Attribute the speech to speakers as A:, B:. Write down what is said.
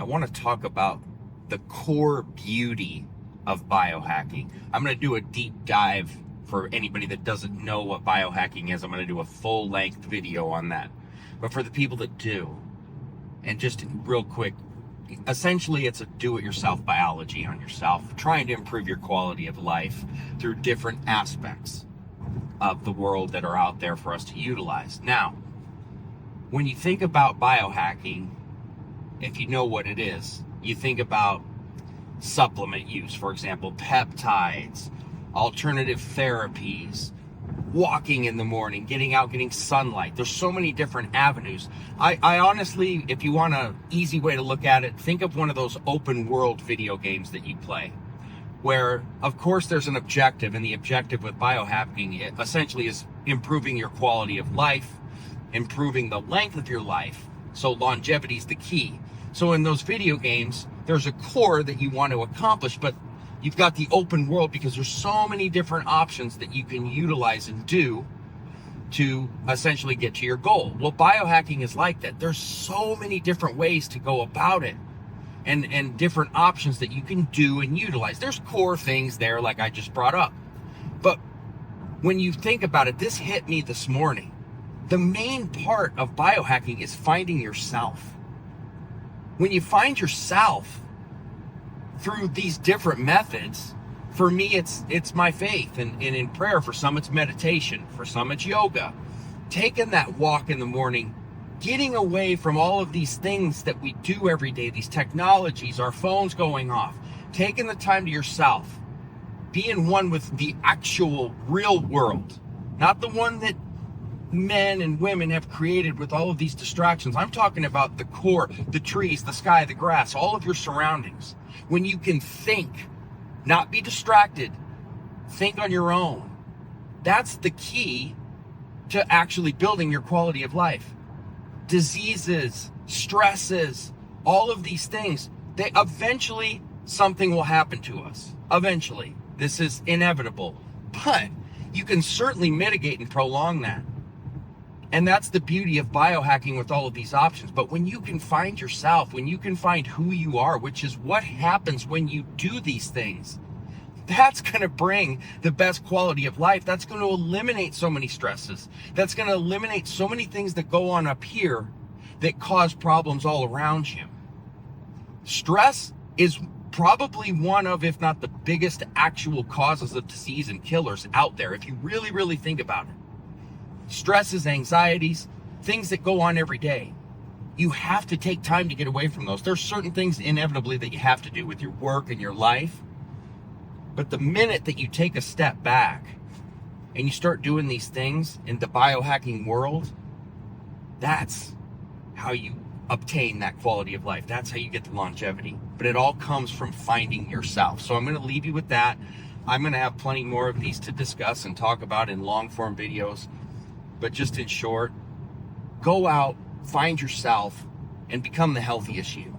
A: I want to talk about the core beauty of biohacking. I'm going to do a deep dive for anybody that doesn't know what biohacking is. I'm going to do a full-length video on that. But for the people that do, and just real quick, essentially it's a do-it-yourself biology on yourself, trying to improve your quality of life through different aspects of the world that are out there for us to utilize. Now, when you think about biohacking, if you know what it is, you think about supplement use, for example, peptides, alternative therapies, walking in the morning, getting out, getting sunlight. There's so many different avenues. I honestly, if you want an easy way to look at it, think of one of those open world video games that you play, where of course there's an objective, and the objective with biohacking essentially is improving your quality of life, improving the length of your life. So longevity is the key. So in those video games, there's a core that you want to accomplish, but you've got the open world because there's so many different options that you can utilize and do to essentially get to your goal. Well, biohacking is like that. There's so many different ways to go about it, and different options that you can do and utilize. There's core things there like I just brought up. But when you think about it, this hit me this morning. The main part of biohacking is finding yourself. When you find yourself through these different methods, for me it's my faith and in prayer. For some it's meditation, for some it's yoga. Taking that walk in the morning, getting away from all of these things that we do every day, these technologies, our phones going off, taking the time to yourself, being one with the actual real world, not the one that men and women have created with all of these distractions. I'm talking about the core, the trees, the sky, the grass, all of your surroundings. When you can think, not be distracted, think on your own. That's the key to actually building your quality of life. Diseases, stresses, all of these things, they eventually something will happen to us. Eventually. This is inevitable. But you can certainly mitigate and prolong that. And that's the beauty of biohacking with all of these options. But when you can find yourself, when you can find who you are, which is what happens when you do these things, that's going to bring the best quality of life. That's going to eliminate so many stresses. That's going to eliminate so many things that go on up here that cause problems all around you. Stress is probably one of, if not the biggest actual causes of disease and killers out there, if you really, really think about it. Stresses, anxieties, things that go on every day. You have to take time to get away from those. There's certain things inevitably that you have to do with your work and your life. But the minute that you take a step back and you start doing these things in the biohacking world, that's how you obtain that quality of life. That's how you get the longevity. But it all comes from finding yourself. So I'm going to leave you with that. I'm going to have plenty more of these to discuss and talk about in long form videos. But just in short, go out, find yourself, and become the healthiest you.